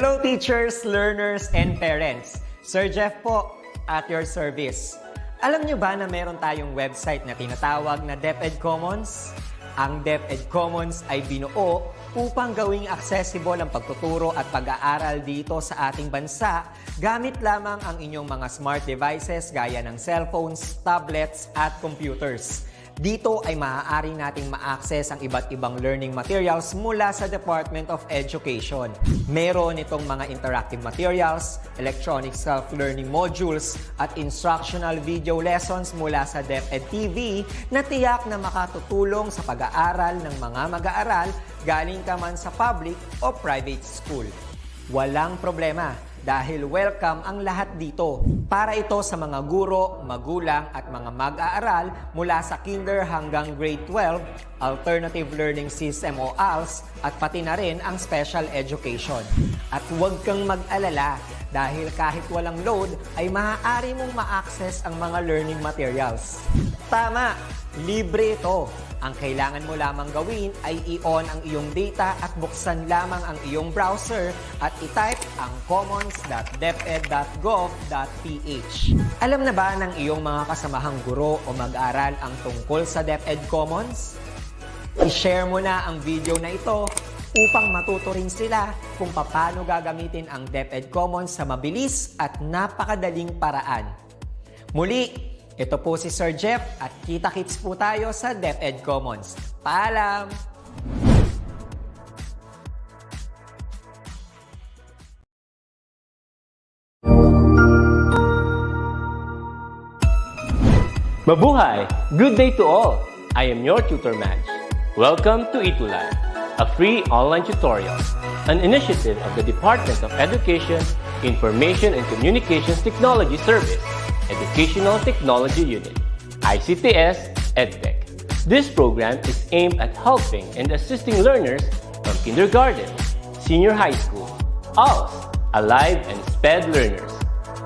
Hello teachers, learners, and parents. Sir Jeff po, at your service. Alam niyo ba na meron tayong website na tinatawag na DepEd Commons? Ang DepEd Commons ay binuo upang gawing accessible ang pagtuturo at pag-aaral dito sa ating bansa gamit lamang ang inyong mga smart devices gaya ng cellphones, tablets, at computers. Dito ay maaari nating ma-access ang iba't ibang learning materials mula sa Department of Education. Meron itong mga interactive materials, electronic self-learning modules, at instructional video lessons mula sa DepEd TV na tiyak na makatutulong sa pag-aaral ng mga mag-aaral galing ka man sa public o private school. Walang problema dahil welcome ang lahat dito. Para ito sa mga guro, magulang at mga mag-aaral mula sa kinder hanggang grade 12, alternative learning system o ALS, at pati na rin ang special education. At huwag kang mag-alala dahil kahit walang load ay maaari mong ma-access ang mga learning materials. Tama! Libre ito. Ang kailangan mo lamang gawin ay i-on ang iyong data at buksan lamang ang iyong browser at i-type ang commons.deped.gov.ph. Alam na ba ng iyong mga kasamahang guro o mag-aral ang tungkol sa DepEd Commons? I-share mo na ang video na ito upang matuto rin sila kung paano gagamitin ang DepEd Commons sa mabilis at napakadaling paraan. Muli, ito po si Sir Jeff at kita-kits po tayo sa DepEd Commons. Paalam! Mabuhay! Good day to all! I am your tutor Madge. Welcome to ETUlay, a free online tutorial, an initiative of the Department of Education, Information and Communications Technology Service, Educational Technology Unit, ICTS EdTech. This program is aimed at helping and assisting learners from kindergarten, senior high school, ALS, Alive, and SPED learners.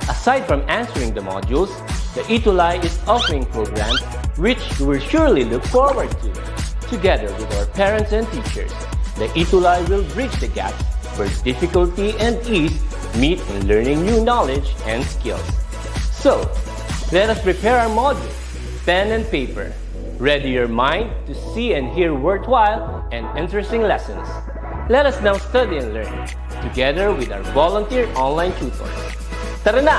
Aside from answering the modules, the ETUlay is offering programs which you will surely look forward to. Together with our parents and teachers, the ETUlay will bridge the gap where difficulty and ease meet in learning new knowledge and skills. So, let us prepare our module, pen and paper. Ready your mind to see and hear worthwhile and interesting lessons. Let us now study and learn, together with our volunteer online tutors. Tara na!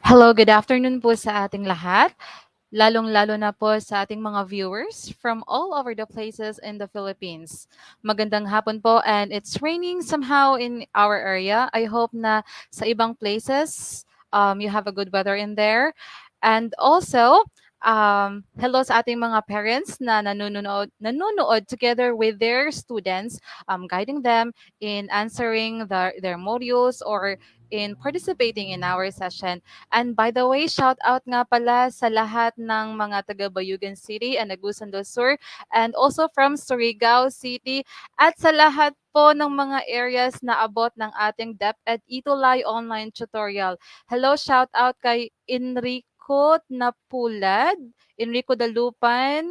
Hello, good afternoon po sa ating lahat. Lalong-lalo na po sa ating mga viewers from all over the places in the Philippines. Magandang hapon po, and it's raining somehow in our area. I hope na sa ibang places you have a good weather in there. And also, hello sa ating mga parents na nanonood together with their students, guiding them in answering their modules or in participating in our session. And by the way, shout out nga pala sa lahat ng mga taga Bayugan City and Agusan del Sur, and also from Surigao City, at sa lahat po ng mga areas na abot ng ating DepEd ETUlay online tutorial. Hello, shout out kay Enrico Napulad, Enrico Dalupan,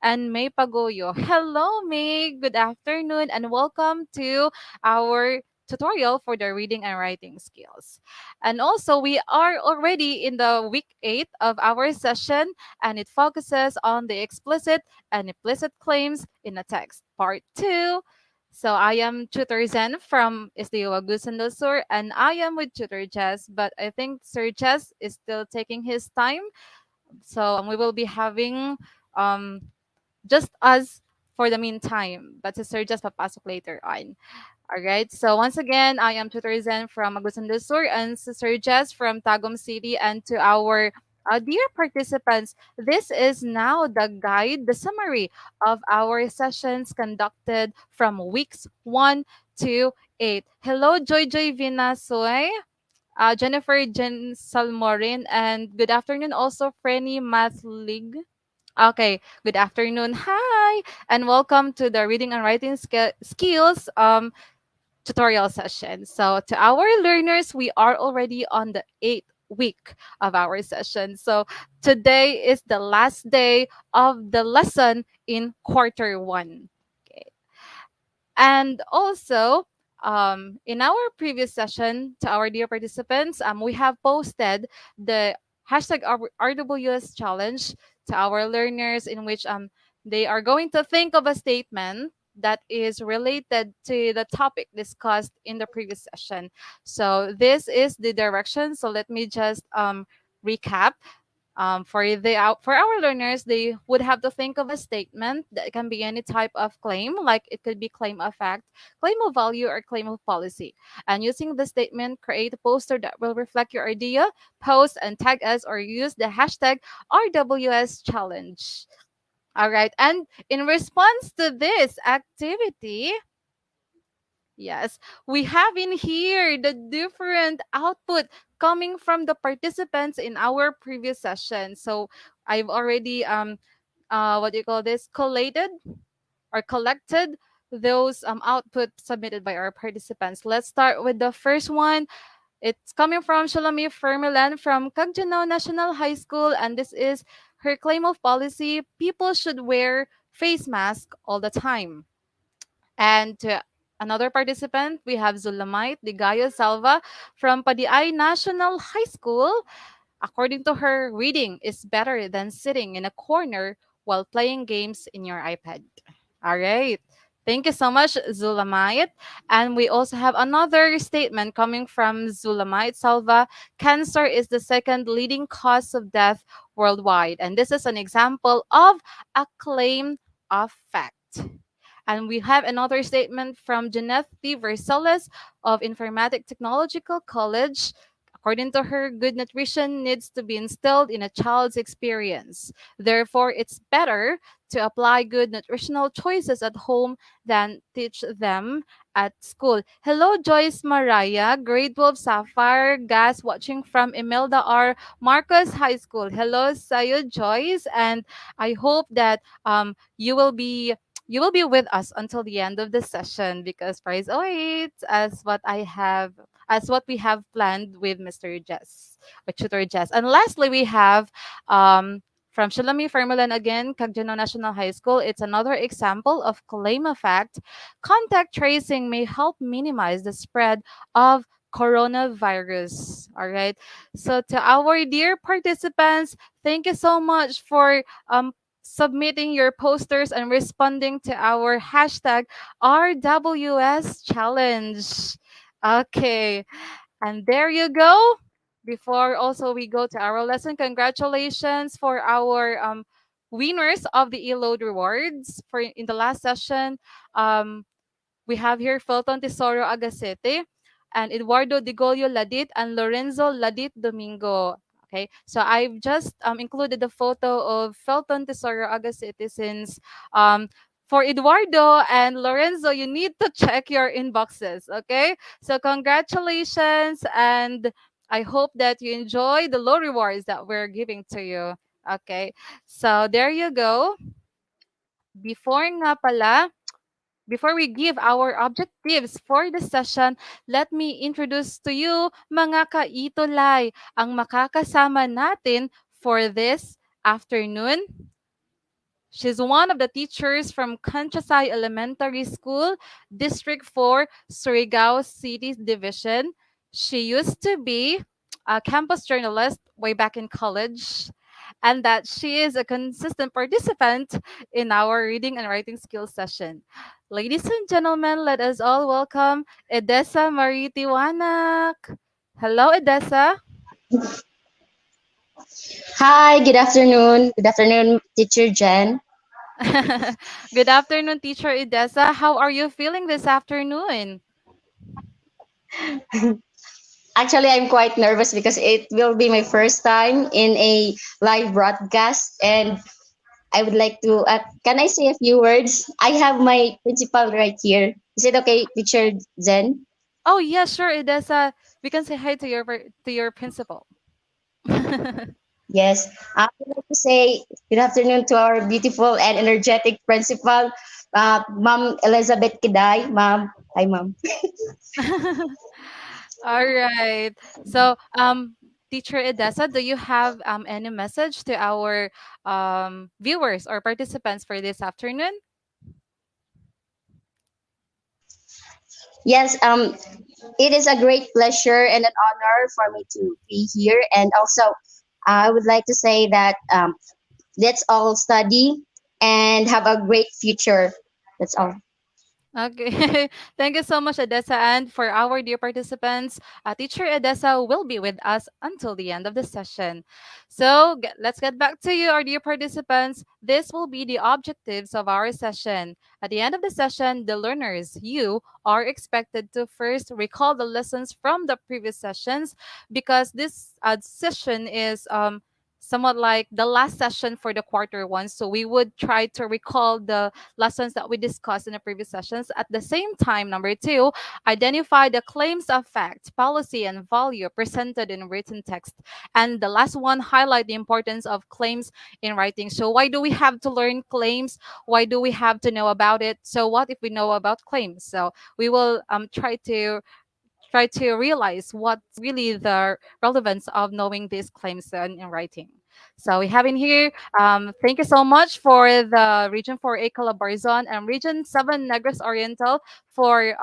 and May Pagoyo. Hello, May. Good afternoon and welcome to our tutorial for the reading and writing skills. And also, we are already in the week 8 of our session, and it focuses on the explicit and implicit claims in a text, part 2. So I am Tutor Zen from SDO Agusan del Sur, and I am with Tutor Jess, but I think Sir Jess is still taking his time. So we will be having just us for the meantime, but si Sir Jess papasok later on. All right. So once again, I am Tutor Zen from Agusan del Sur and Sir Jess from Tagum City. And to our dear participants, this is now the guide, the summary of our sessions conducted from weeks 1 to 8. Hello, Joy Joy Vinasoy, Jennifer Jen Salmorin, and good afternoon also, Frenny Mathlig. Okay, good afternoon. Hi, and welcome to the reading and writing skills tutorial session. So to our learners, we are already on the 8th week of our session. So today is the last day of the lesson in quarter one. Okay. And also, in our previous session, to our dear participants, we have posted the hashtag RWS challenge to our learners, in which they are going to think of a statement that is related to the topic discussed in the previous session. So this is the direction. So let me just recap. For our learners, they would have to think of a statement that can be any type of claim, like it could be claim of fact, claim of value, or claim of policy. And using the statement, create a poster that will reflect your idea, post and tag us, or use the hashtag RWS challenge. All right. And in response to this activity, yes, we have in here the different output coming from the participants in our previous session. So I've already what do you call this, collated or collected those output submitted by our participants. Let's start with the first one. It's coming from Shalami Fermilan from Cagjanao National High School, and this is her claim of policy: people should wear face mask all the time. And to another participant, we have Zulamite Digayo Salva from Padiay National High School. According to her, reading is better than sitting in a corner while playing games in your iPad. All right. Thank you so much, Zulamite. And we also have another statement coming from Zulamite Salva. Cancer is the second leading cause of death worldwide. And this is an example of a claim of fact. And we have another statement from Jeanette T. Versailles of Informatic Technological College. According to her, good nutrition needs to be instilled in a child's experience. Therefore, it's better to apply good nutritional choices at home than teach them at school. Hello, Joyce Mariah, grade 12 Sapphire Gas, watching from Imelda R. Marcos High School. Hello, Sayo Joyce, and I hope that you will be with us until the end of the session, because prize awaits as what we have planned with Mr. Jess or Tutor Jess. And lastly, we have from Shalami Fermilan again, Cagjanao National High School. It's another example of claim of fact. Contact tracing may help minimize the spread of coronavirus. All right. So to our dear participants, thank you so much for submitting your posters and responding to our hashtag RWS challenge. Okay, and there you go. Before also we go to our lesson, congratulations for our winners of the ETUlay rewards for in the last session. Um, we have here Felton Tesoro Agasete and Eduardo Digolio Ladit and Lorenzo Ladit Domingo. Okay, so I've just included the photo of Felton Tesoro Agasete, since for Eduardo and Lorenzo, you need to check your inboxes. Okay, so congratulations, and I hope that you enjoy the low rewards that we're giving to you. Okay, so there you go. Before nga pala, before we give our objectives for the session, let me introduce to you mga ka-ETUlay ang makakasama natin for this afternoon. She's one of the teachers from Kanchasay Elementary School, District 4, Surigao City Division. She used to be a campus journalist way back in college, and that she is a consistent participant in our reading and writing skills session. Ladies and gentlemen, let us all welcome Edessa Marie Tiwanak. Hello, Edessa. Hi, good afternoon. Good afternoon, Teacher Jen. Good afternoon, Teacher Edessa. How are you feeling this afternoon? Actually, I'm quite nervous because it will be my first time in a live broadcast, and I would like to. Can I say a few words? I have my principal right here. Is it okay, Teacher Jen? Oh, yeah, sure, Edessa. We can say hi to your principal. Yes. I would like to say good afternoon to our beautiful and energetic principal, Ma'am Elizabeth Kiday. Ma'am, hi, Ma'am. All right. So, Teacher Edessa, do you have any message to our viewers or participants for this afternoon? Yes, it is a great pleasure and an honor for me to be here. And also, I would like to say that let's all study and have a great future. That's all. Okay. Thank you so much, Edessa. And for our dear participants, Teacher Edessa will be with us until the end of the session. So let's get back to you, our dear participants. This will be the objectives of our session. At the end of the session, the learners, you, are expected to first recall the lessons from the previous sessions because this session is somewhat like the last session for the quarter one. So we would try to recall the lessons that we discussed in the previous sessions. At the same time, number two, identify the claims of fact, policy, and value presented in written text. And the last one, highlight the importance of claims in writing. So why do we have to learn claims? Why do we have to know about it? So what if we know about claims? So we will try to realize what's really the relevance of knowing these claims in writing. So we have in here, thank you so much for the Region 4A Calabarzon and Region 7 Negros Oriental for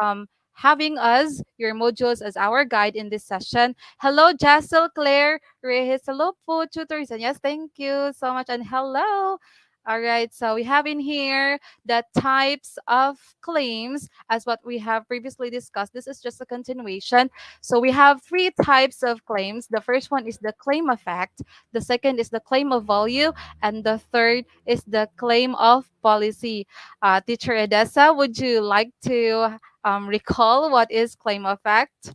having us, your modules, as our guide in this session. Hello, Jassel, Claire, Reyes, hello po, tutors, and yes, thank you so much, and hello. All right, so we have in here the types of claims as what we have previously discussed. This is just a continuation. So we have three types of claims. The first one is the claim of fact, the second is the claim of value, and the third is the claim of policy. Teacher Edessa, would you like to recall what is claim of fact?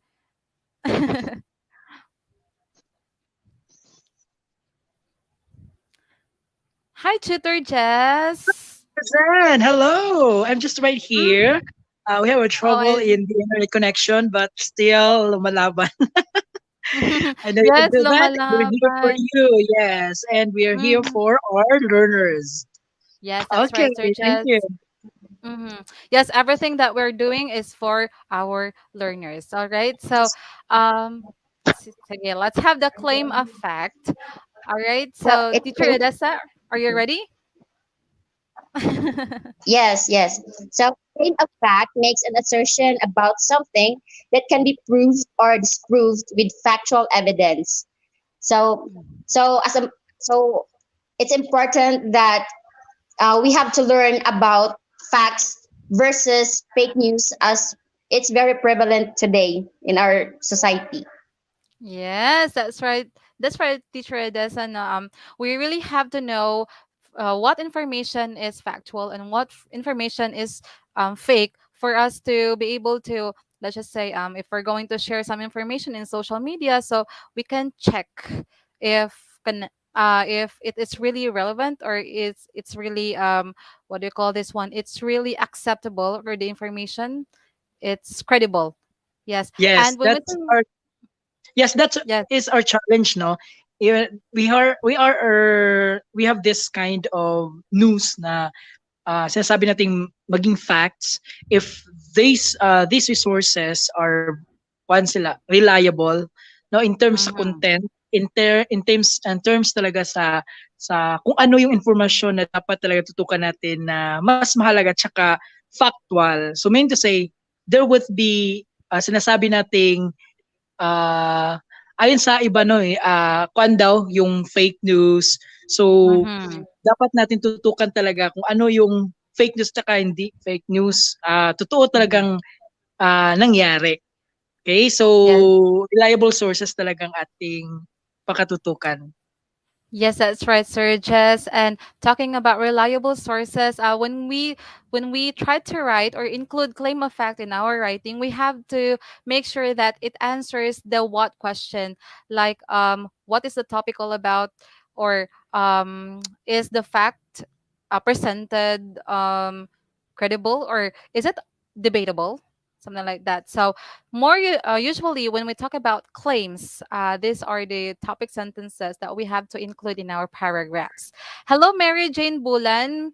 Hi, Tutor Jess. Zen, hello. I'm just right Mm. here. We have a Oh, trouble in the internet connection, but still lumalaban. I know you can yes, do that. We're here for lumalaban. you, yes, and we are here Mhm. for our learners. Yes, that's Okay, right, Sir thank Jess. you. Yes, everything that we're doing is for our learners. All right. So, um, sige, let's have the claim of fact. All right. So So, it Teacher Edessa, are you ready? yes, yes. So claim of fact makes an assertion about something that can be proved or disproved with factual evidence. So so as a so it's important that we have to learn about facts versus fake news as it's very prevalent today in our society. Yes, that's right. That's right, Teacher Edessa. No, we really have to know what information is factual and what information is fake for us to be able to, let's just say, if we're going to share some information in social media, so we can check if if it is really relevant or it's really what do you call this one? It's really acceptable for the information. It's credible. Yes, Yes, and when we that's our yes, that's yes. is our challenge, no? We have this kind of news na sinasabi nating maging facts if these resources are reliable, no, in terms sa Mhm. content, in terms talaga sa kung ano yung informasyon na dapat talaga tutukan natin na mas mahalaga tsaka factual. So mean to say there would be sinasabi nating ayon sa iba, no, kuwan daw yung fake news. So Mhm. dapat natin tutukan talaga kung ano yung fake news tsaka hindi fake news. Totoo Mhm. talagang nangyari. Okay? So Yes. reliable sources talagang ating pakatutukan. Yes, that's right, Sir Jess. And talking about reliable sources, when we try to write or include claim of fact in our writing, we have to make sure that it answers the what question, like what is the topic all about, or is the fact presented credible, or is it debatable, something like that. So usually when we talk about claims, these are the topic sentences that we have to include in our paragraphs. Hello, Mary Jane Bulan,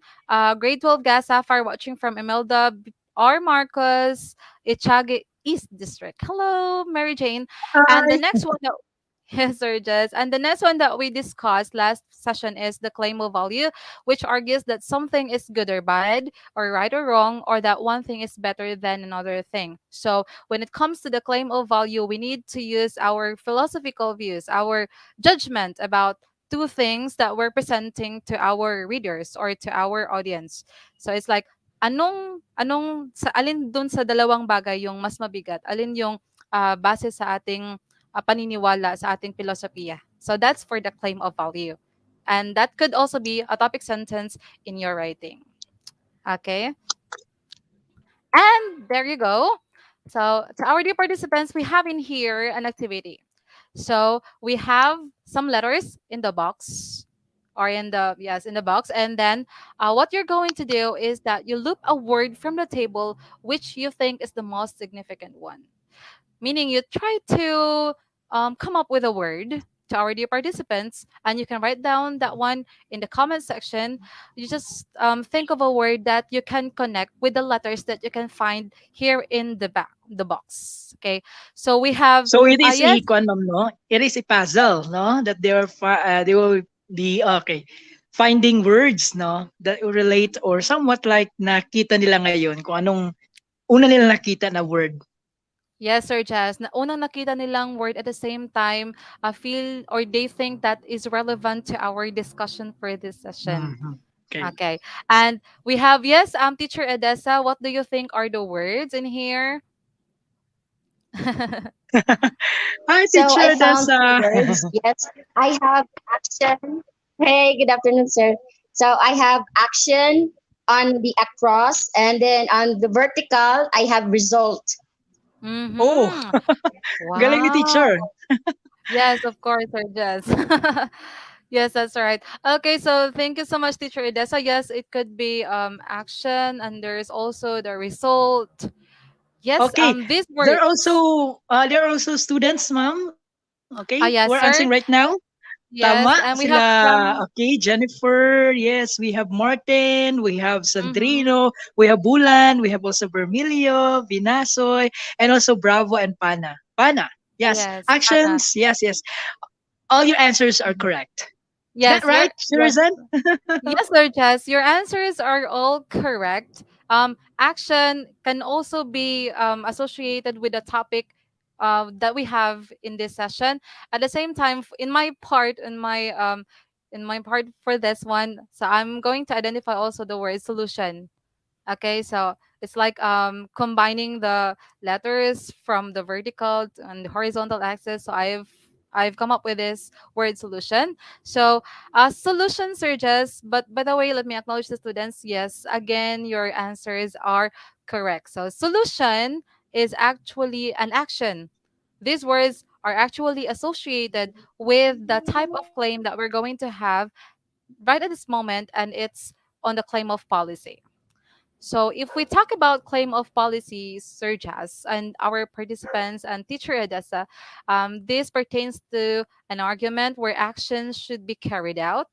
grade 12 Gas Sapphire, watching from Imelda R. Marcos, Ichage East District. Hello, Mary Jane. And the Hi. next one, Yes, sir, Jess. And the next one that we discussed last session is the claim of value, which argues that something is good or bad, or right or wrong, or that one thing is better than another thing. So when it comes to the claim of value, we need to use our philosophical views, our judgment about two things that we're presenting to our readers or to our audience. So it's like, alin dun sa dalawang bagay yung mas mabigat? Alin yung base sa ating paniniwala sa ating filosofiya. So that's for the claim of value. And that could also be a topic sentence in your writing. Okay? And there you go. So to our dear participants, we have in here an activity. So we have some letters in the box or in the box, and then what you're going to do is that you loop a word from the table which you think is the most significant one, meaning you try to come up with a word to our dear participants, and you can write down that one in the comment section. You just think of a word that you can connect with the letters that you can find here in the box. Okay, so we have So it is yes. a kwan, ma'am, no? It is a puzzle, no? That they will be okay finding words, no, that relate or somewhat like nakita nila ngayon kung anong una nila nakita na word. Yes, Sir Jazz. Unang nakita nilang word at the same time, feel or they think that is relevant to our discussion for this session. Mhm. Okay. Okay. And we have, yes, Teacher Edessa, what do you think are the words in here? Hi, So I teacher. That's found two words. Yes, I have action. Hey, good afternoon, sir. So I have action on the across, and then on the vertical, I have result. oh, Mm-hmm. galing ni Wow. teacher. Yes, of course, Sir Jazz. Yes, that's right. Okay, so thank you so much, Teacher Edessa. Yes, it could be action, and there's also the result. Yes, Okay, these words. there are also students, ma'am. Okay, we're answering right Yes, now. sir. Tama Yes, and we sila. have some. Okay, Jennifer. Yes, we have Martin. We have Mm-hmm. Sandrino. We have Bulan. We have also Bermilio, Vinasoy, and also Bravo and Pana. Pana. Yes, Yes, Anna. actions. Yes, yes. All your answers are Mhm. correct. Is that Yes, right, yes. Susan? Yes, Sir Jess, your answers are all correct. Action can also be associated with the topic that we have in this session. At the same time, in my part for this one, so I'm going to identify also the word solution. Okay, so it's like combining the letters from the vertical and the horizontal axis. So I've come up with this word solution. So solution surges, but by the way, let me acknowledge the students. Yes, again, your answers are correct. So solution is actually an action. These words are actually associated with the type of claim that we're going to have right at this moment, and it's on the claim of policy. So if we talk about claim of policy, Sir Jas, and our participants and teacher Edessa, this pertains to an argument where actions should be carried out.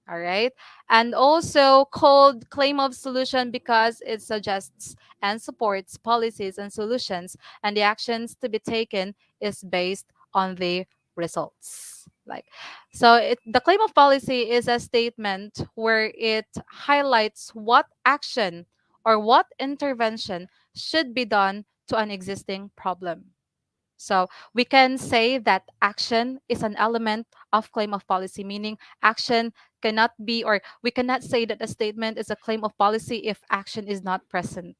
All right. And also called claim of solution because it suggests and supports policies and solutions, and the actions to be taken is based on the results. Like, so the claim of policy is a statement where it highlights what action or what intervention should be done to an existing problem. So we can say that action is an element of claim of policy, meaning action cannot be, or we cannot say that a statement is a claim of policy if action is not present.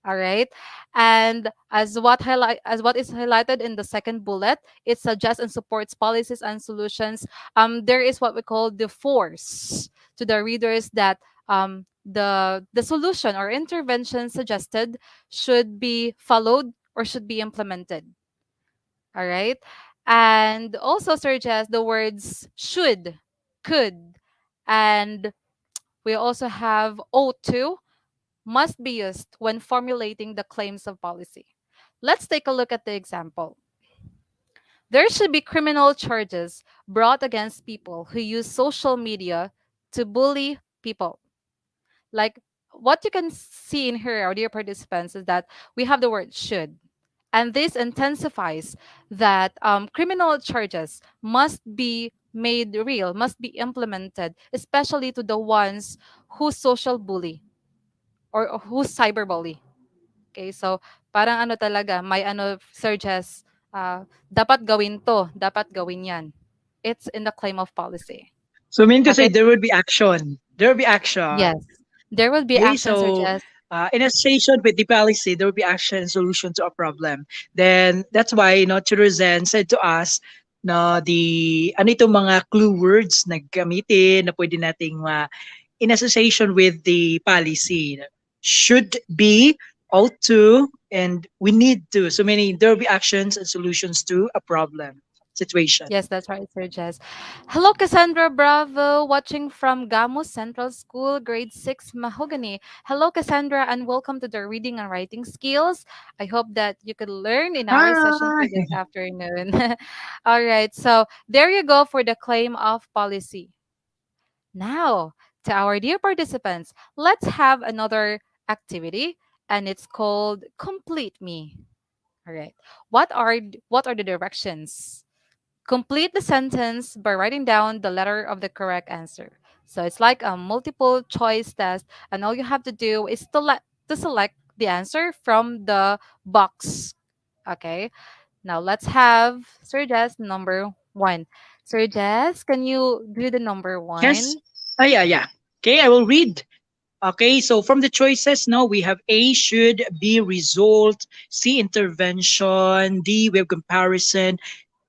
All right. And as what is highlighted in the second bullet, it suggests and supports policies and solutions. There is what we call the force to the readers that the solution or intervention suggested should be followed or should be implemented. All right. And also surges the words should, could, and we also have ought to, must be used when formulating the claims of policy. Let's take a look at the example. There should be criminal charges brought against people who use social media to bully people. Like what you can see in here, our dear participants, is that we have the word should. And this intensifies that criminal charges must be made real, must be implemented, especially to the ones who social bully or who cyberbully. Okay, so parang ano talaga, may ano, surges, dapat gawin to, dapat gawin yan. It's in the claim of policy. So mean to say Okay, there will be action. There will be action. yes. There will be Okay, action so surges. in association with the policy, there will be action and solution to a problem. Then that's why Chiro Zen said to us na ano itong mga clue words na gamitin na pwede nating in association with the policy. Should be, ought to, and we need to. So many there will be actions and solutions to a problem situation. Yes, that's right, Sir Jess. Hello, Cassandra Bravo, watching from Gamo Central School, grade 6, Mahogany. Hello, Cassandra, and welcome to the reading and writing skills. I hope that you could learn in our session for Hi. this afternoon. All right, so there you go for the claim of policy. Now, to our dear participants, let's have another activity, and it's called Complete Me. All right. What are the directions? Complete the sentence by writing down the letter of the correct answer. So it's like a multiple choice test, and all you have to do is to select the answer from the box. Okay. Now let's have Sir Jess number one. Sir Jess, can you do the number Yes. one? Yeah. Okay, I will read. Okay, so from the choices, no, we have A, should, B, result, C, intervention, D, we have comparison,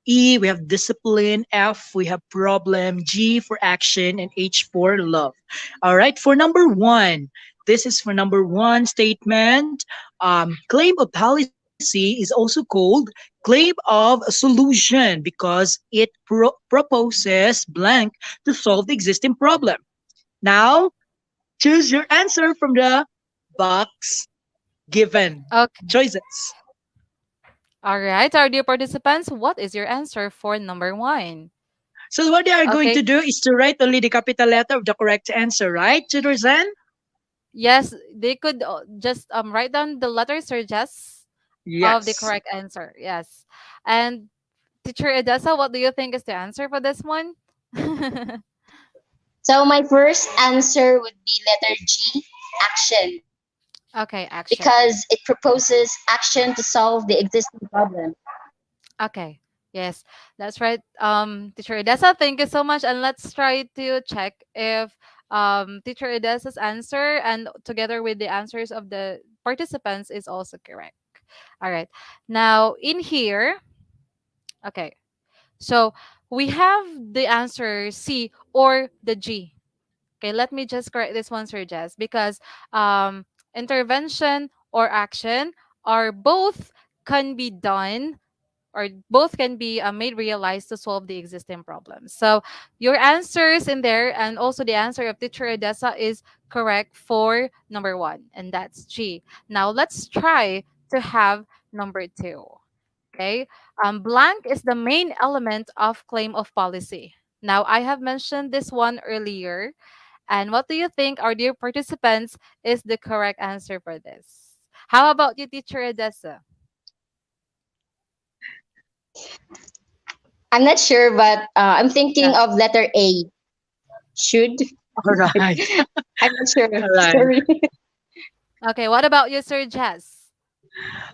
E, we have discipline, F, we have problem, G for action, and H for love. All right, for number one, this is for number one statement. Claim of policy is also called claim of solution because it proposes blank to solve the existing problem. Now, choose your answer from the box given. Okay. Choices. All right, our dear participants, what is your answer for number one? So what they are going Okay. to do is to write only the capital letter of the correct answer, right, Chidorzen? Yes, they could just write down the letters or just of the Yes. correct answer. Yes. And teacher Edessa, what do you think is the answer for this one? So my first answer would be letter G, action, Okay, action. because it proposes action to solve the existing problem. Okay. Yes, that's right. Teacher Edessa, thank you so much. And let's try to check if Teacher Edessa's answer and together with the answers of the participants is also correct. All right. Now in here, okay. So we have the answer C or the G. Okay, let me just correct this one, Sir Jess, because intervention or action are both can be done or both can be made realized to solve the existing problems. So your answers in there and also the answer of teacher Odessa is correct for number one, and that's G. Now let's try to have number two. Okay, blank is the main element of claim of policy. Now I have mentioned this one earlier, and what do you think, our dear participants, is the correct answer for this? How about you, teacher Odessa? I'm not sure, but I'm Yeah. thinking of letter A, should. All right. I'm not sure. All right. Sorry. Okay, what about you, Sir Jess?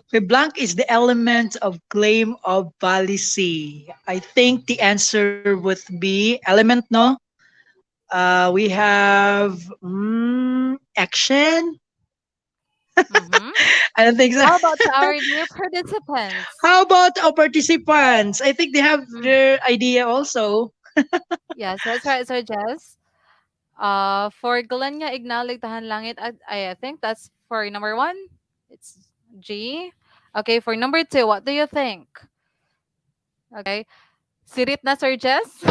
Okay, blank is the element of claim of policy. I think the answer would be element, no? We have action. Mm-hmm. I don't think so. How about to our dear participants? How about our participants? I think they have Mm, their idea also. yes, that's right, Sir Jess. For Galenya Ignalig Tahan Langit, I think that's for number one. It's G. Okay, for number two, what do you think? Okay, Sirit na, Sir Jess.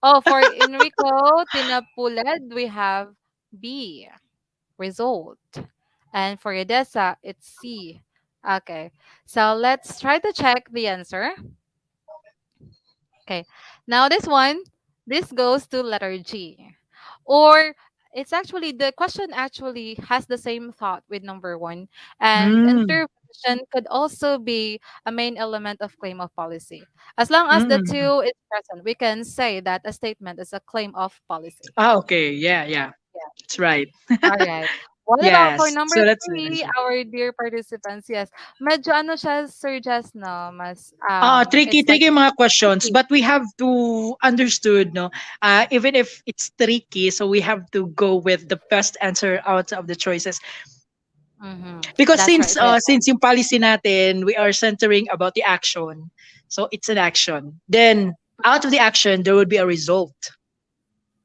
Oh, for Enrico Tinapuled, we have B, result. And for Edessa, it's C. Okay, so let's try to check the answer. Okay. Now this one, this goes to letter G. Or it's actually the question actually has the same thought with number one. And Mm. solution could also be a main element of claim of policy. As long as the Mm. two is present, we can say that a statement is a claim of policy. Ah, okay. Yeah, yeah. Yeah. That's right. All right. What about for Yes. number So that's the three, answer. our dear participants? Yes. Medyo ano siya, Sir Jess, no? Mas, Tricky, it's like, tricky mga questions, tricky. but we have to understood, no? Even if it's tricky, so we have to go with the best answer out of the choices. Mm-hmm. Because That's right, Sir. since yung policy natin, we are centering about the action. So it's an action. Then out of the action, there would be a result.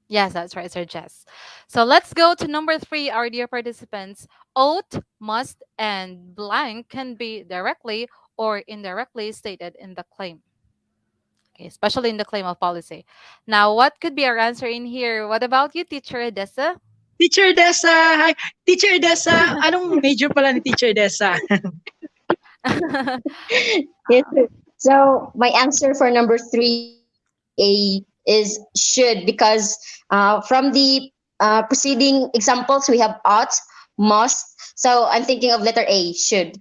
Yes, that's right, Sir Jess. So let's go to number three, our dear participants. Ought, must, and blank can be directly or indirectly stated in the claim. Okay, especially in the claim of policy. Now, what could be our answer in here? What about you, Teacher Edessa? Teacher Dessa, hi. Teacher Dessa, anong major pala ni Teacher Dessa? Yes, sir. So my answer for number 3A is should, because from the preceding examples we have ought, must. So I'm thinking of letter A, should.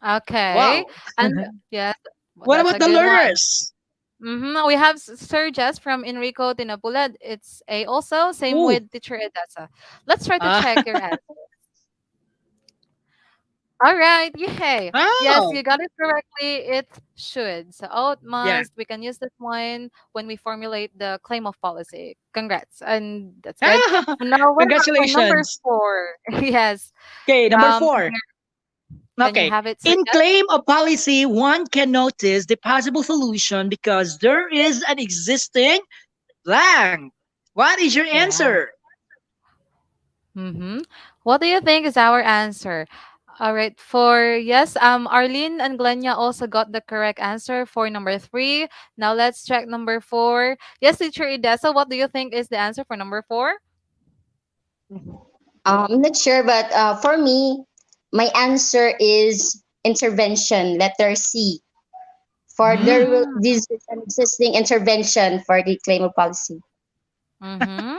Okay. Wow. And yes, What that's about a the good one. learners? We have Sir Jess from Enrico Tinapulad. It's A also. Same Ooh. with Teacher Edessa. Let's try to Ah, check your answer. All right. Yay. Yes, oh, you got it correctly. It should. So, oh, it yeah. must. We can use this one when we formulate the claim of policy. Congrats. And that's good. Now, what about for number Congratulations. four? Yes. Okay, number four. Here, can you Okay. have it, Sir In Jess? claim of policy, one can notice the possible solution because there is an existing blank. What is your Wow. answer? Mm-hmm. What do you think is our answer? All right. For yes, Arlene and Glenya also got the correct answer for number three. Now let's check number four. Yes, Teacher Idesa, what do you think is the answer for number four? I'm not sure, but for me, my answer is intervention, letter C. For there will Mm, this is an existing intervention for the claim of policy. mm-hmm.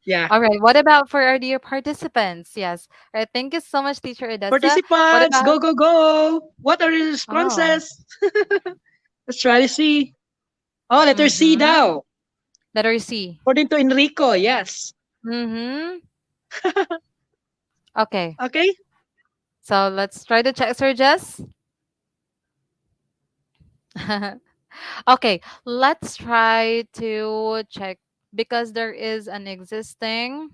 Yeah. All right. What about for our dear participants? Yes. All right. Thank you so much, Teacher Idesa. What Participants, about? go, go, go. What are your Oh. responses? Let's try to see. Oh, letter C Mm-hmm. now. Letter C. According to Enrico, yes. Mm-hmm. Okay. Okay. So let's try to check, Sir Jess. Okay, let's try to check because there is an existing.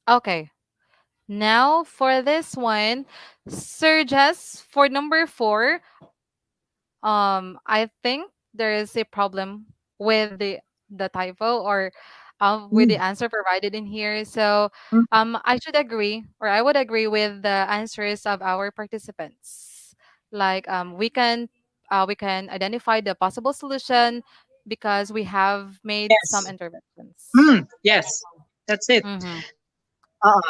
Okay, now for this one, Sir Jess, for number four, I think there is a problem with the typo or with the Mm, answer provided in here. So mm. I should agree or I would agree with the answers of our participants. Like we can identify the possible solution because we have made some Yes. interventions. Yes. That's it. Mm-hmm.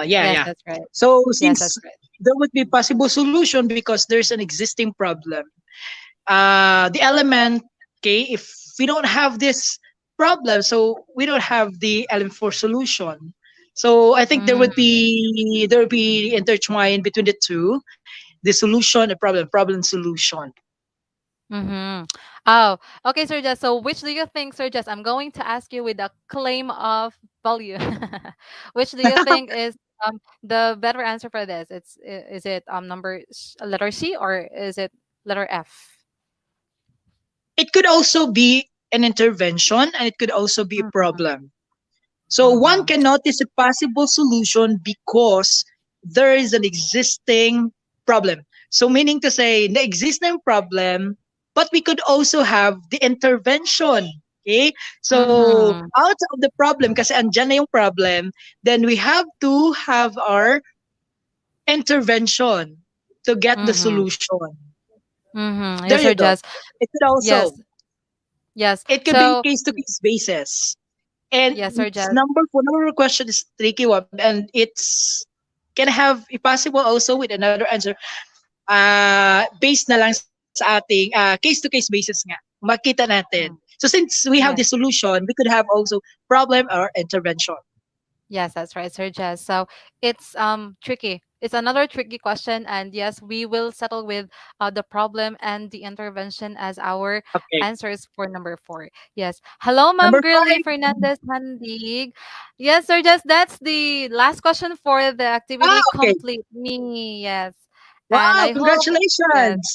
Yeah, Yes, yeah. that's right. So Yes, since that's right. there would be possible solution because there's an existing problem, the element, okay, if we don't have this problem, so we don't have the element for solution. So I think there would be intertwined between the two, the solution, the problem solution. Mm-hmm. Oh, okay, Sir Jess. So, which do you think, Sir Jess? I'm going to ask you with a claim of value. Which do you think is the better answer for this? Is it letter C or is it letter F? It could also be an intervention and it could also be a Mm-hmm. problem. So one Mm-hmm. can notice a possible solution because there is an existing problem. So meaning to say the existing problem, but we could also have the intervention. Okay? So Mm-hmm. out of the problem, kasi andyan na yung problem, then we have to have our intervention to get the Mm-hmm. solution. Mm-hmm. There Yes, you Sir go. Jess. It could Yes. also, Yes. it could be So, case to case basis. And yes, Sir it's Jess. number question is tricky one, and it's can have if possible also with another answer. Based na lang sa ating case to case basis nga. Makita natin. Mm. So since we have the Yes. solution, we could have also problem or intervention. Yes, that's right, Sir Jess. So it's tricky. It's another tricky question, and yes, we will settle with the problem and the intervention as our Okay. answers for number four. Yes. Hello, Ma'am Number Girly 5. Fernandez Handig. Yes, sir. Just that's the last question for the Ah, activity. okay. Complete me. Yes. And Wow, I hope, yes, congratulations.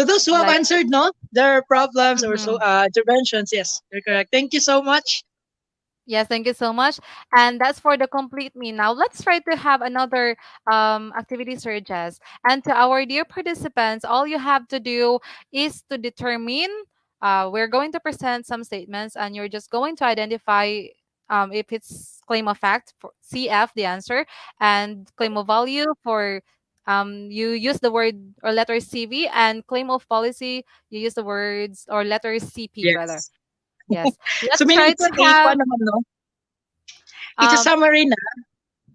To those who have like, answered, no, their problems or so mhm. interventions, yes, you're correct. Thank you so much. Yes, thank you so much. And that's for the complete me. Now let's try to have another activity surges. And to our dear participants, all you have to do is to determine. We're going to present some statements, and you're just going to identify if it's claim of fact for CF, the answer, and claim of value for you use the word or letter CV, and claim of policy you use the words or letter CP rather. Yes. Yes, So let's meaning try it's to a have. naman, no? It's a Um, summary na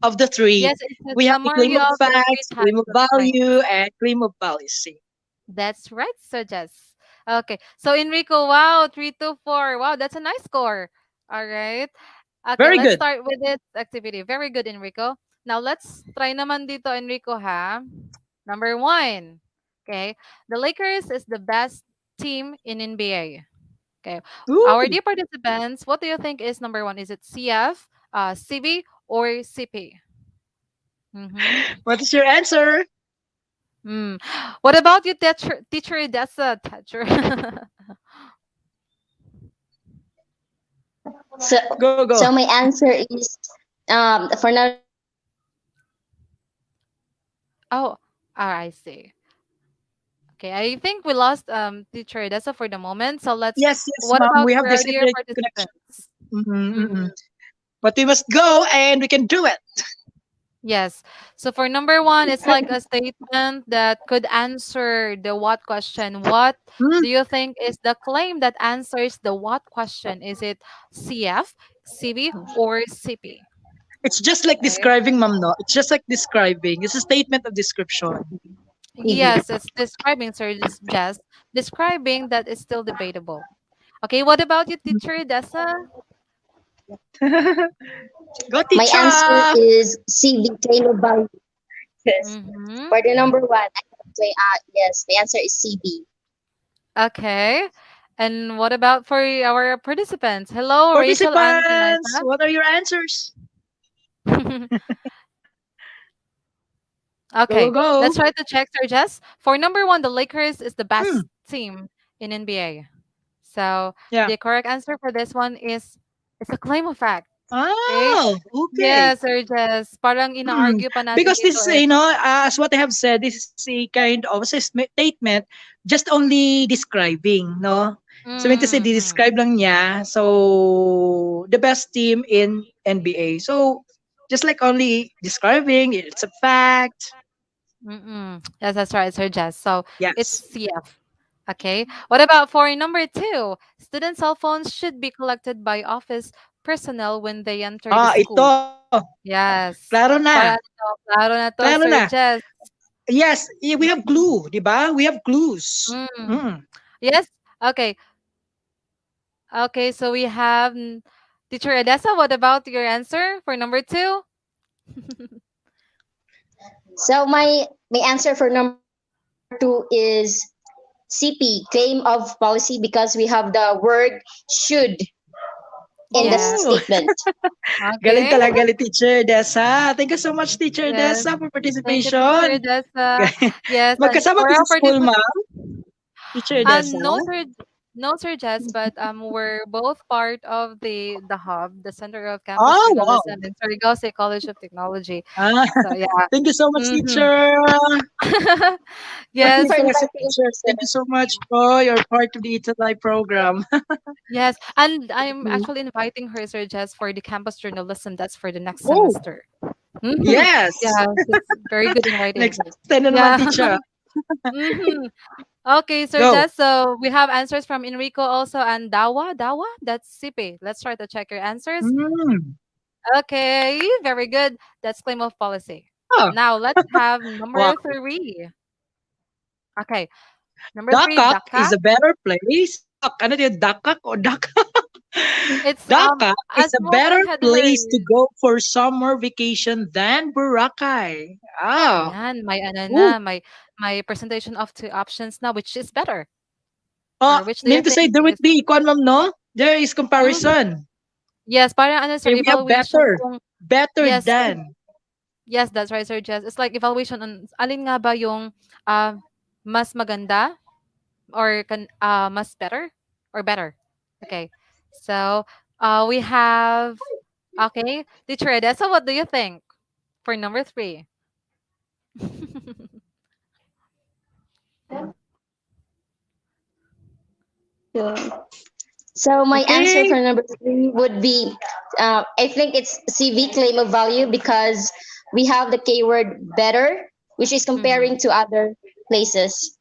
of the three. yes, it's a We have the claim summary of of the three facts, claim types of of value, claims. and claim of policy. That's right, so Jess. Okay, so Enrico, wow, 3 to 4. Wow, that's a nice score. All right. Okay, Very let's good. start with this activity. Very good, Enrico. Now, let's try naman dito, Enrico, ha? Number one. Okay, the Lakers is the best team in NBA. Okay, our Ooh, dear participants, what do you think is number one? Is it CF, CB, or CP? Mm-hmm. what is your answer? Mm. What about you, teacher? That's a teacher. So, Go, go. so my answer is for now Oh, I see. Okay, I think we lost teacher Dessa for the moment. So let's. Yes, yes, What ma'am. about We have for this our dear internet connection. participants? Mm-hmm. Mm-hmm. But we must go and we can do it. Yes. So for number one, it's like a statement that could answer the what question. What Hmm. do you think is the claim that answers the what question? Is it CF, CB, or CP? It's just like Okay. describing, ma'am, no? It's just like describing. It's a statement of description. Yes, it's describing, sir. Just describing that is still debatable. Okay, what about you, teacher Dessa? Go, my answer teacher! is C, the claim of value. Yes. Mm-hmm. For the number one, I have to, yes, the answer is CB. Okay. And what about for our participants? Hello, Rachel and Participants, Sinisa. what are your answers? Go, go, Okay, let's go. try to check, Sir Jess. For number one, the Lakers is the Hmm. best team in NBA. So Yeah. the correct answer for this one is it's a claim of fact. Okay. Oh, okay. Yes, Sir Jess. Parang Hmm. ina-argue pa natin Because dito this, if as what I have said, this is a kind of a statement, just only describing, no? So, mean to say, mm-hmm. describe lang niya. So, the best team in NBA. So, just like only describing, it's a fact. Mm-mm. Yes, that's right, Sir Jess. So it's Yes. CF. Okay. What about for number two? Student cell phones should be collected by office personnel when they enter the Ah, school. ito. Yes. Klaro na. Para to, klaro na to, Klaro Sir na. Jess. Yes, we have glue, di ba? We have clues. Mm. Mm. Yes. Okay. Okay. So we have Teacher Edessa. What about your answer for number two? So my answer for number two is CP, claim of policy, because we have the word should in the Yes. Oh, statement. galing Okay. talaga ni Teacher Dessa. Thank you so much, Teacher Yes. Dessa, for Thank you, Teacher participation. Edessa. Yes. And Magkasama for ka our sa school, participants. ma'am? Teacher Dessa? No, sir. No, Sir Jess, but we're both part of the hub, the Center of Campus Oh, wow. Journalism in Surigao State College of Technology. Ah, So yeah. thank you so much, Mm-hmm. teacher. Thank you Yes, for Maging sa inviting teacher. me, sir. Thank you so much po. You're part of the ETUlay program. yes, and I'm actually inviting her, Sir Jess, for the campus journalism. That's for the next Oh, semester. Mhm. yes. Yeah, it's very good inviting. Next time na naman, Yeah. teacher. hmm Okay, Sir Go. Jess. So we have answers from Enrico also and Dawa. Dawa, that's Sipe. Let's try to check your answers. Mm. Okay, very good. That's claim of policy. Oh, Now let's have wow. number three. Okay, number three, Dakak Daka. is a better place. Ano yun? Dakak o Dakak? It's Dhaka a is a small I better had place to heard. go for summer vacation than Boracay. Ah, Yan, may ano ooh. na, may presentation of two options now, which is better? Or which do you Mean to say think there would is be equal, ma'am, no? There is Mhm. comparison. Yes, parang ano sir, Okay, we have evaluation better. kung Better yes, than. yes, that's right, Sir Jess. It's like evaluation on alin nga ba yung ah, mas maganda or mas better or better. Okay. So, we have okay, Teacher Edessa, what do you think for number 3? Yeah. So my answer Okay. for number three would be, I think it's CV, claim of value, because we have the keyword better, which is Mhm. comparing to other places.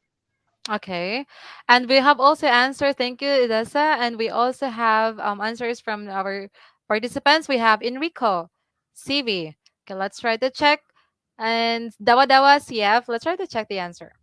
Okay. And we have also answered, thank you, Edessa. And we also have answers from our participants. We have Enrico, CV. Okay, let's try to check. And Dawa Dawa CF, let's try to check the answer.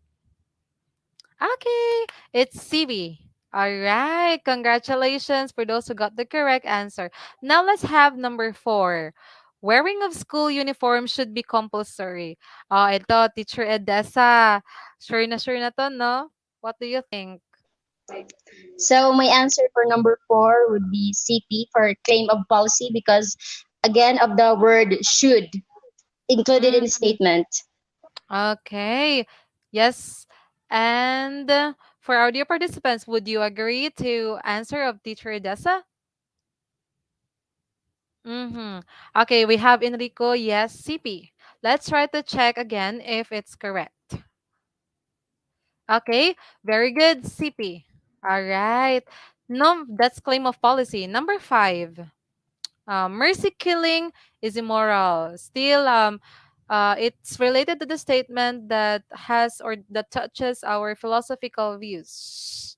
Okay, it's CV. All right, congratulations for those who got the correct answer. Now let's have number 4. Wearing of school uniform should be compulsory. Oh, ito, Teacher Edessa. Sure na to, no? What do you think? So my answer for number four would be CP, for claim of policy, because again of the word should included in the Mm, statement. okay. Yes. And for our dear participants, would you agree to answer of Teacher Edessa? Mm-hmm. Okay, we have Enrico, yes, CP. Let's try to check again if it's correct. Okay, very good, CP. All right. No, that's claim of policy. Number 5. Mercy killing is immoral. Still, it's related to the statement that has or that touches our philosophical views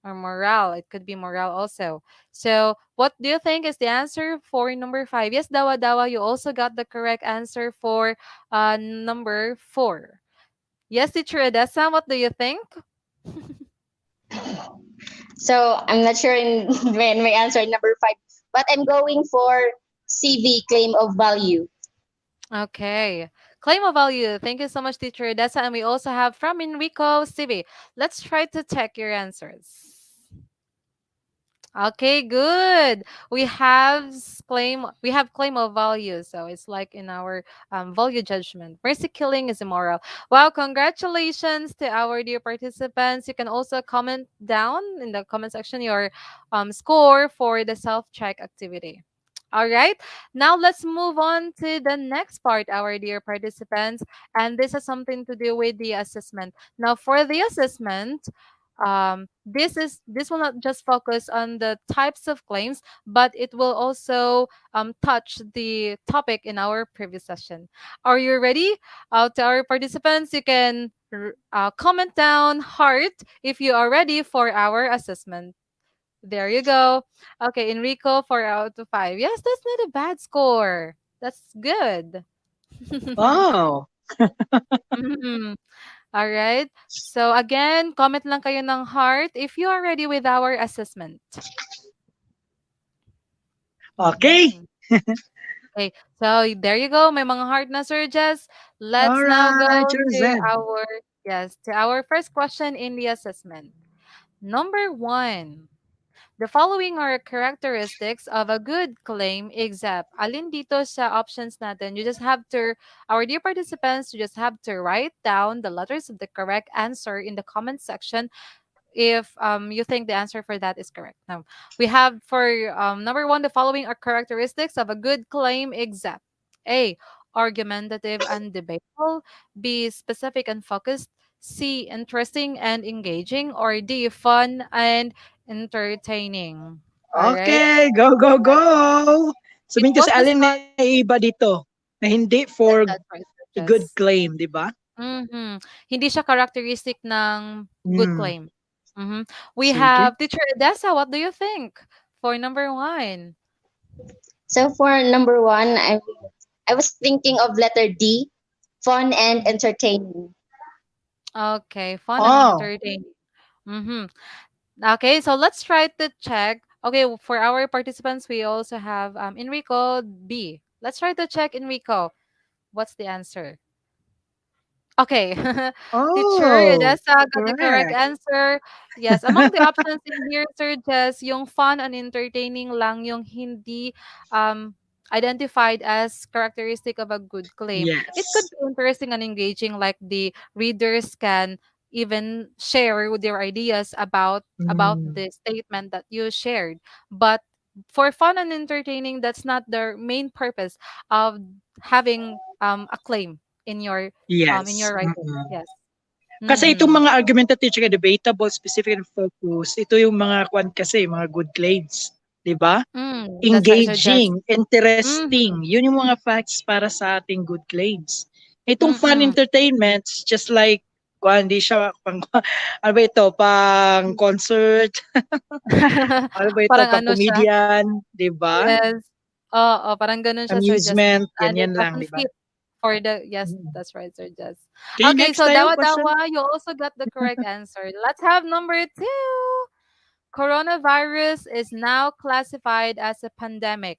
or morale. It could be morale also. So, what do you think is the answer for number 5? Yes, Dawa Dawa, you also got the correct answer for number 4. Yes, teacher Edessa, what do you think? So I'm not sure in when my answer in number five, but I'm going for CV, claim of value. Okay. Claim of value. Thank you so much, teacher Edessa. And we also have from Enrico CV. Let's try to check your answers. Okay, good. We have claim of value, so it's like in our value judgment. Mercy killing is immoral. Wow, congratulations to our dear participants. You can also comment down in the comment section your score for the self-check activity. All right, now let's move on to the next part, our dear participants, and this has something to do with the assessment. Now, for the assessment, this will not just focus on the types of claims, but it will also touch the topic in our previous session. Are you ready? To our participants, you can comment down heart if you are ready for our assessment. There you go. Okay, Enrico, 4 out of 5. Yes, that's not a bad score. That's good. Oh, Mhm. All right. So again, comment lang kayo ng heart if you are ready with our assessment. okay. Mhm. Okay. So there you go. May mga heart na surges. All Let's now go right, to Jersey. our first question in the assessment. Number 1. The following are characteristics of a good claim except. Alin dito sa options natin, you just have to, our dear participants, you just have to write down the letters of the correct answer in the comment section if you think the answer for that is correct. Now, we have for number 1, the following are characteristics of a good claim except. A. Argumentative and debatable. B. Specific and focused. C. Interesting and engaging. Or D. Fun and entertaining. All right. Okay, go, go, go. It Sabihin ko was sa just alin na iba dito na hindi for yes, that's right. a good Just claim, di ba? Hindi siya characteristic ng good Hmm, claim. Mhm. We sige. have Teacher Edessa, what do you think for number 1? So for number one, I was thinking of letter D, fun and Mhm. entertaining. Okay, fun and Oh, entertaining. Mhm. Okay, so let's try to check Okay, for our participants, we also have Enrico B. Let's try to check Enrico. What's the answer? Okay. Teacher, Oh, Edessa got the correct correct. answer. Yes, among the options in here, Sir Jess, yung fun and entertaining lang yung hindi um, identified as characteristic of a good claim. It could Yes. be interesting and engaging, like the readers can even share with their ideas about Mm, the statement that you shared. But for fun and entertaining, that's not the main purpose of having a claim in yes. your writing. Mm-mm. Yes. Kasi itong Mhm. mga argumentative tsaka debatable, specific and focus, ito yung mga kwan kasi, mga good claims. 'Di ba? That's right, Sir Jess. Engaging, interesting. Mhm. Yun yung mga facts para sa ating good claims. Itong fun Mm. entertainments, just like, kung hindi siya pang, ano ba ito, pang concert, ano ba ito, Parang pang ano siya, comedian, di ba? yes. Oo, parang gano'n siya, Sir Jess. Amusement, And it ganyan lang, doesn't di ba? fit for the yes, Mm. that's right, Sir Jess. Okay, Okay, next so tayo, Dawa question. Dawa, you also got the correct answer. Let's have number 2. Coronavirus is now classified as a pandemic.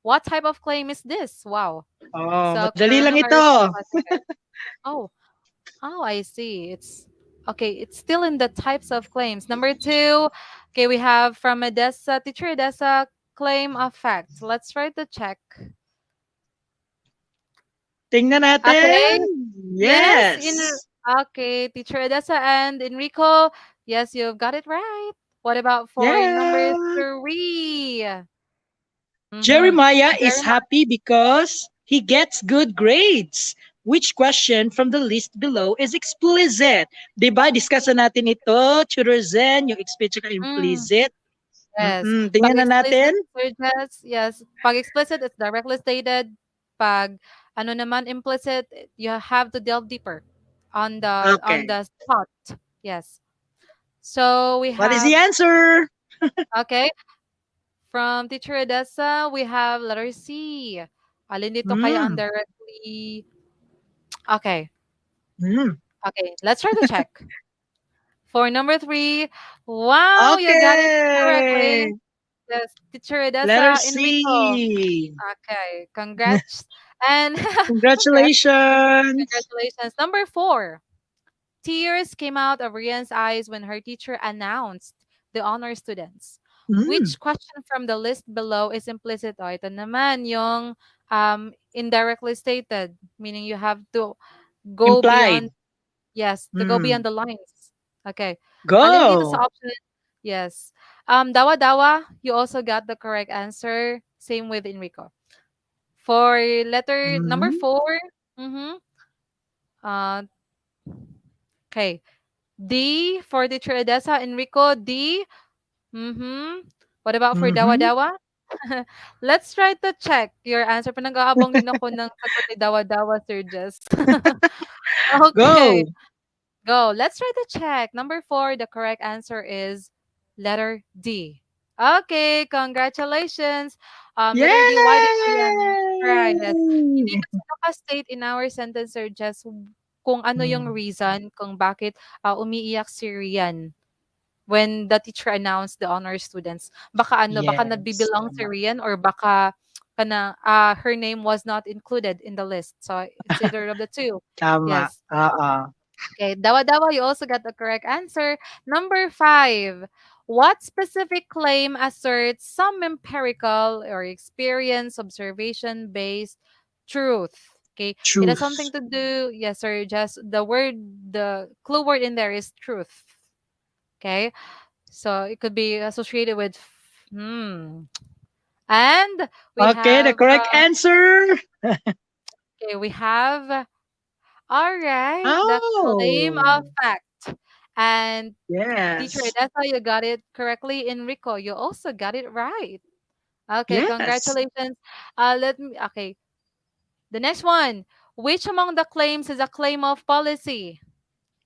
What type of claim is this? Wow. Oh, So madali lang ito. coronavirus is classified. Oh, Oh, I see. It's okay. It's still in the types of claims. Number 2, okay, we have from Edessa, teacher Edessa, claim of fact. Let's try to check. Tingnan natin. Okay. Yes, Yes. okay, teacher Edessa and Enrico. Yes, you've got it right. What about for number Yeah. 3? Mm-hmm. Jeremiah is Jeremiah. happy because he gets good grades. Which question from the list below is explicit? Diba? Discussan natin ito, Tutor Zen, yung explicit at implicit. Yes. Pag Tingnan na natin. explicit searches, yes. Pag explicit, it's directly stated. Pag ano naman implicit, you have to delve deeper on Okay. the spot. Yes. So we What is have the answer? okay, from Teacher Edessa, we have letter C. Alin dito kaya ang Hmm. directly okay. Hmm. Okay, let's try to check. For number 3, wow, you got it Okay. correctly. Yes, Teacher Letter Edessa, Enrico. C. Okay, congrats. And congrats, Congratulations. congratulations. Number 4, tears came out of Rian's eyes when her teacher announced the honor students. Hmm. Which question from the list below is implicit? O, ito naman yung indirectly stated, meaning you have to go Implied. beyond, yes, to go beyond Hmm. the lines. Okay. Alin dito Go. sa option? Yes. Dawa Dawa, you also got the correct answer. Same with Enrico. For letter number Hmm. 4, mm-hmm. Uh, okay. D for the Edessa, Enrico, D. Mm-hmm. What about for Dawa Hmm. Dawa? Let's try to check your answer. Pinag-aabang din ako ng sagot ni Dawa Dawa, Sir Jess. Okay. Go. Go. Let's try to check. Number 4, the correct answer is letter D. Okay, congratulations. Letter D, why did we try? Yes. Hindi Yay! kasi naka-state in our sentence, Sir Jess, kung ano yung Hmm. reason kung bakit umiiyak si Rian when the teacher announced the honor students. Baka ano, baka Yes, nagbibilang si tama. Rian or baka her name was not included in the list. So it's either of the two. Tama, Yes. oo. Okay, Dawa Dawa, you also got the correct answer. Number 5, what specific claim asserts some empirical or experience observation based truth? Okay, it has something Truth. to do, yes, sir, just the clue word in there is truth. Okay, so it could be associated with, and we Okay, the have, correct answer. okay, we have, all right, the claim of Oh, fact. And teacher yes. Edessa, you got it correctly. Enrico, you also got it right. Okay, Yes. congratulations. Okay. The next one. Which among the claims is a claim of policy?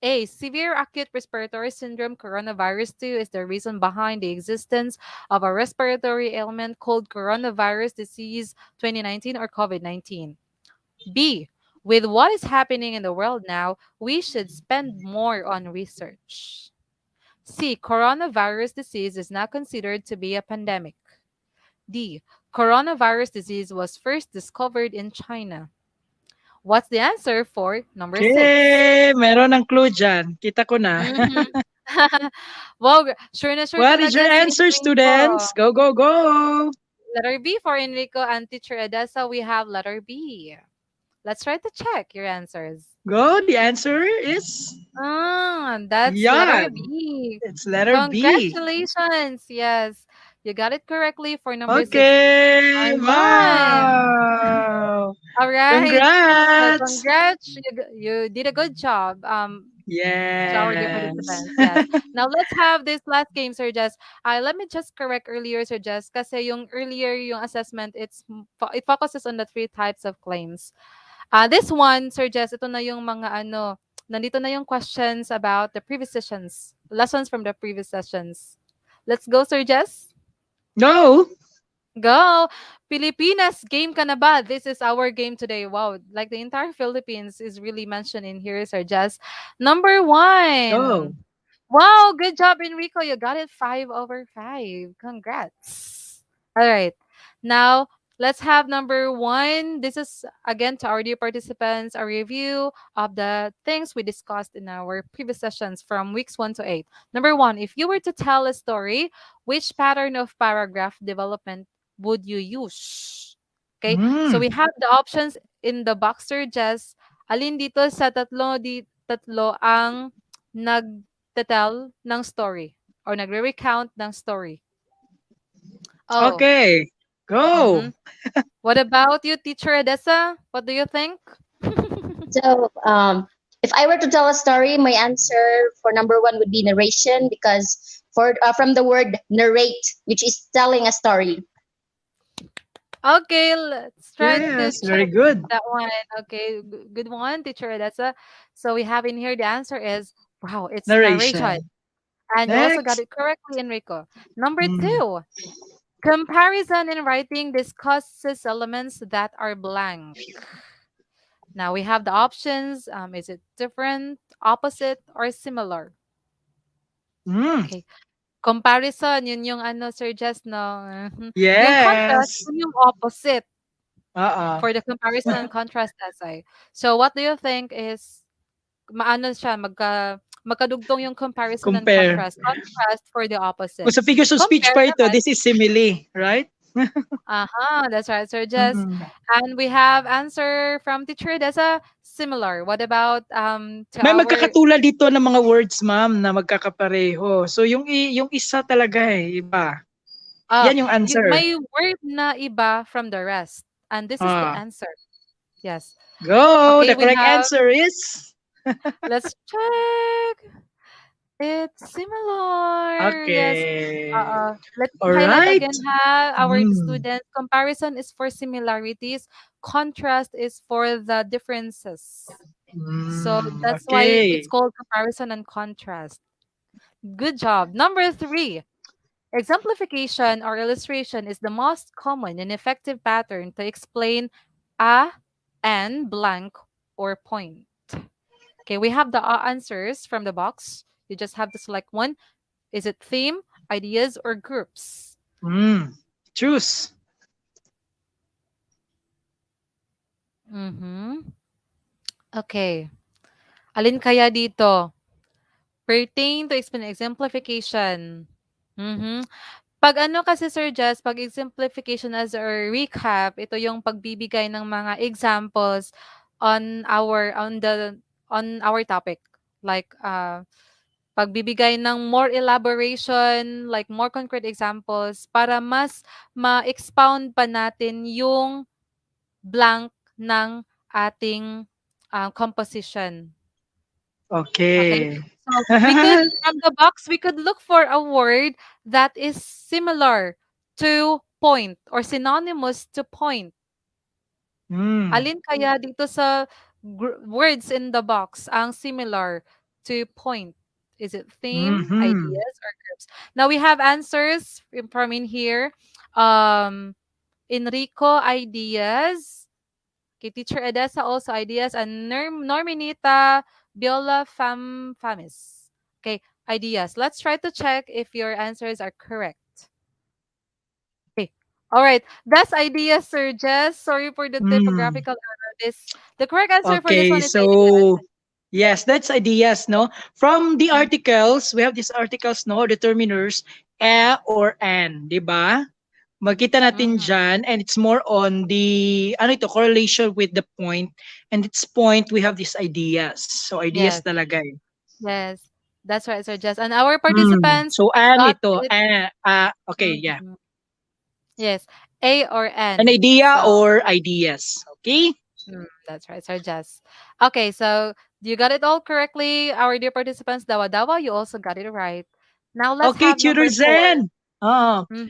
A. Severe acute respiratory syndrome coronavirus 2 is the reason behind the existence of a respiratory ailment called coronavirus disease 2019 or COVID 19. B. With what is happening in the world now, we should spend more on research. C. Coronavirus disease is not considered to be a pandemic. D. Coronavirus disease was first discovered in China. What's the answer for number 6? Okay, meron ng clue dyan. Kita ko na. Mhm. Wow, sure na sure What is your talaga si answer, Enrico. students? Go, go, go! Letter B for Enrico and Teacher Edessa, we have letter B. Let's try to check your answers. Go, the answer is... That's letter Yan! B. It's letter B. Congratulations. Yes, you got it correctly for number 6. Okay! All right. Wow! All right. So Congrats! congrats. You did a good job. To our dear Yes! participants, yes. Now let's have this last game, Sir Jess. Let me just correct earlier, Sir Jess, kasi yung earlier yung assessment, it focuses on the 3 types of claims. This one, Sir Jess, ito na yung mga nandito na yung questions about the previous sessions, lessons from the previous sessions. Let's go, Sir Jess. No! Go! Pilipinas, game ka na ba? This is our game today. Wow, like the entire Philippines is really mentioned in here, Sir Jess. Number 1. Go! Wow, good job, Enrico. You got it 5/5. Congrats. All right. Now, let's have number 1. This is, again, to our dear participants, a review of the things we discussed in our previous sessions from weeks 1 to 8. Number 1, if you were to tell a story, which pattern of paragraph development would you use? Okay, so we have the options in the box, Sir Jess. Alin dito sa tatlo ang nag-tell ng story or nagre-recount ng story? Oh. Okay. Go! Mhm. What about you, Teacher Edessa? What do you think? So, if I were to tell a story, my answer for number 1 would be narration, because from the word narrate, which is telling a story. Okay, let's try to Yes, very check good. that one. Okay, good one, Teacher Edessa. So we have in here the answer is, wow, it's narration. Narration. And you also got Next. it correctly, Enrico. Number Mm. 2, comparison in writing discusses elements that are blank. Now we have the options. Is it different, opposite, or similar? Mm. Okay. Comparison, yun yung Sir Jess, no? Mhm. Yung contrast, Yes. yun yung opposite for the Uh-uh. comparison and contrast essay. So what do you think is, siya, magkadugtong yung comparison and Compare. contrast. Contrast for the opposite. Kung sa figures of speech Compare pa ito, naman. this is simile, right? That's right, Sir Jess. Mhm. And we have answer from Teacher Dessa, similar. What about to May our magkakatulad dito ng mga words, ma'am, na magkakapareho. So yung isa talaga iba. Yan yung answer. may word na iba from the rest. And this is the answer. Yes. Go! Okay, The correct answer is... let's check. It's similar. Yes. Okay. Let's All highlight right. again, our Mm. students. Comparison is for similarities. Contrast is for the differences. So that's why Okay. it's called comparison and contrast. Good job. Number 3. Exemplification or illustration is the most common and effective pattern to explain a and blank or point. Okay, we have the answers from the box. You just have to select one. Is it theme, ideas, or groups? Choose. Okay. Alin kaya dito? Pertain to explain exemplification. Pag kasi, Sir Jess, pag exemplification as a recap, ito yung pagbibigay ng mga examples on our topic. Like pagbibigay ng more elaboration, like more concrete examples para mas ma-expound pa natin yung blank ng ating composition. Okay. So we could, from the box, we could look for a word that is similar to point or synonymous to point. Alin kaya dito sa words in the box ang similar to point? Is it theme, ideas, or groups? Now we have answers from in here. Enrico, ideas. Okay, Teacher Edessa also ideas, and Norminita Biola Famis. Okay, ideas. Let's try to check if your answers are correct. Okay. All right. That's ideas, Sir Jess. Sorry for the Hmm. typographical error. The correct answer for this Okay, one is ideas. so yes, that's ideas, no? From the Mm, articles, we have these articles, no? Determiners, a or an, di ba? Magkita natin mhm. dyan, and it's more on the, ano ito, correlation with the point. And its point, we have these ideas. So, ideas Yes. talaga eh. Yes. That's right, Sir Jess. And our Hmm. participants So, an got ito, it. okay, yeah. Mhm. Yes. A or An N. idea So, or ideas. Okay? that's right, Sir Jess. Okay, so you got it all correctly. Our dear participants, Dawa Dawa, you also got it right. Now let's Okay, have Tutor number 4. Zen. Oh, Mhm.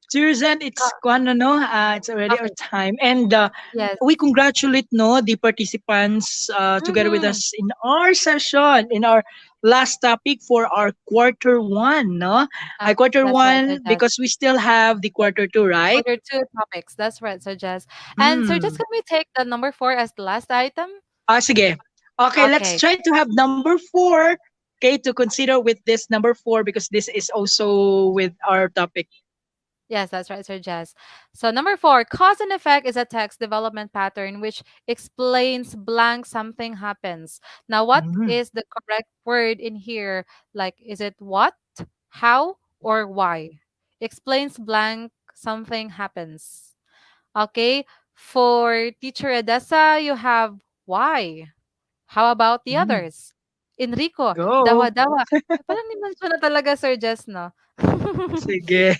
Susan, it's kuan no, it's already our Okay. time, and Yes. we congratulate no the participants together with Mhm. us in our session in our last topic for our quarter one, no, quarter That's right, Sir one Jess. because we still have the quarter two, right? Order two topics. That's right, Sir Jess. And Sir Jess, Hmm. can we take the number 4 as the last item? Sige. Okay, let's Okay. try to have number four. Okay, to consider with this number four because this is also with our topic. Yes, that's right, Sir Jess. So number 4, cause and effect is a text development pattern which explains blank something happens. Now, what Mhm. is the correct word in here? Like, is it what, how, or why? Explains blank something happens. Okay. For teacher Edessa, you have why. How about the Mhm. others? Enrico, Go. dawa-dawa. Parang ni-mention na talaga, Sir Jess, no? Sige.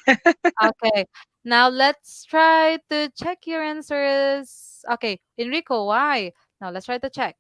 Okay. Now let's try to check your answers. Okay, Enrico, why? Now let's try to check.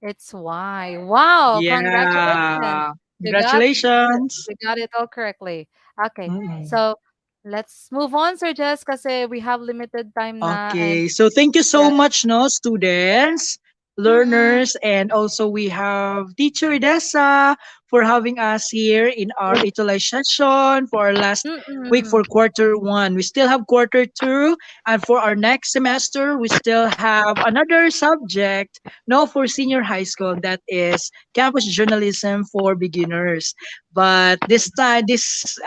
It's why. Wow, congratulations. Yeah. You got Congratulations. you got it all correctly. Okay. Mm. So let's move on, Sir Jess, kasi we have limited time na and Okay. So thank you so yes. much, no, students, Mm-mm. learners, and also we have Teacher Dessa for having us here in our ETUlay session for our last week Mm-mm. for quarter one. We still have quarter two, and for our next semester, we still have another subject, no, for senior high school that is campus journalism for beginners. But this time, this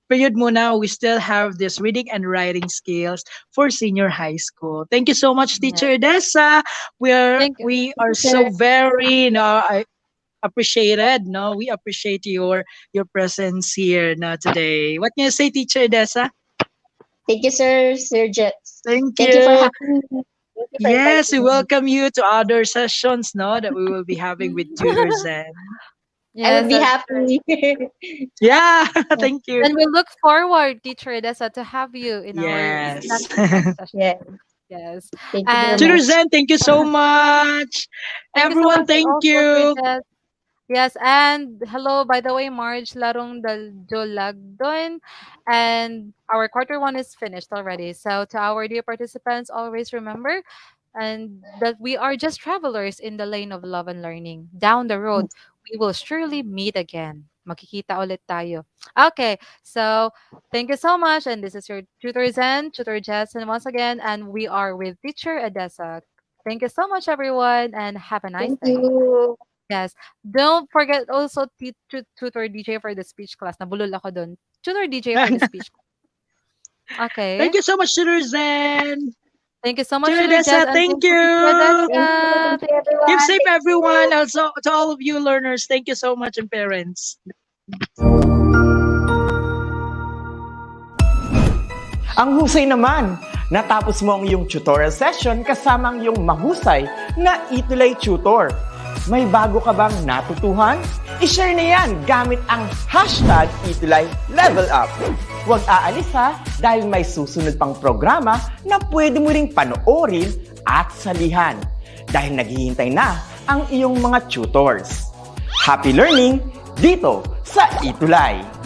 period muna, we still have this reading and writing skills for senior high school. Thank you so much, Yes. Teacher Dessa. Thank you. We are so very appreciated. No, we appreciate your presence here today. What can you say, Teacher Dessa? Thank you, Sir Jets. Thank Thank you for you. having me. Thank you for Yes, we inviting me. welcome you to other sessions, no, that we will be having with Tutor Zen. I would Yes, be that's right. happy. Yeah, Yes. thank you. And we look forward, Teacher Edessa, to have you in our Yes. next session. Yeah. Yes. Thank you very And Tutor much. Zen, thank you so much. thank you so Everyone, much thank also, Sir you. Jess. Yes, and hello, by the way, Marge, larong daljolagdon. And our quarter one is finished already. So to our dear participants, always remember and that we are just travelers in the lane of love and learning. Down the road, we will surely meet again. Makikita ulit tayo. Okay, so thank you so much. And this is your tutor Zen, tutor Jess, and once again, and we are with teacher Edessa. Thank you so much, everyone, and have a nice Thank day. you. Yes. Don't forget also tutor DJ for the speech class. Nabulol ako dun. Tutor DJ for the speech class. Okay. Thank you so much, Tutor Zen. Thank you so much, Tutor Tutor Jess, Dessa, and thank thank you, Teacher you. Thank you. Dessa. Thank you, Thank Keep everyone. safe, Thank everyone. you. Also, to all of you learners, thank you so much, and parents. Ang husay naman! Natapos mo ang iyong tutorial session kasama ang iyong mahusay na ETUlay tutor. May bago ka bang natutuhan? I-share na yan gamit ang hashtag ETUlay Level Up. Huwag aalis ha dahil may susunod pang programa na pwede mo ring panoorin at salihan dahil naghihintay na ang iyong mga tutors. Happy learning dito sa ETUlay!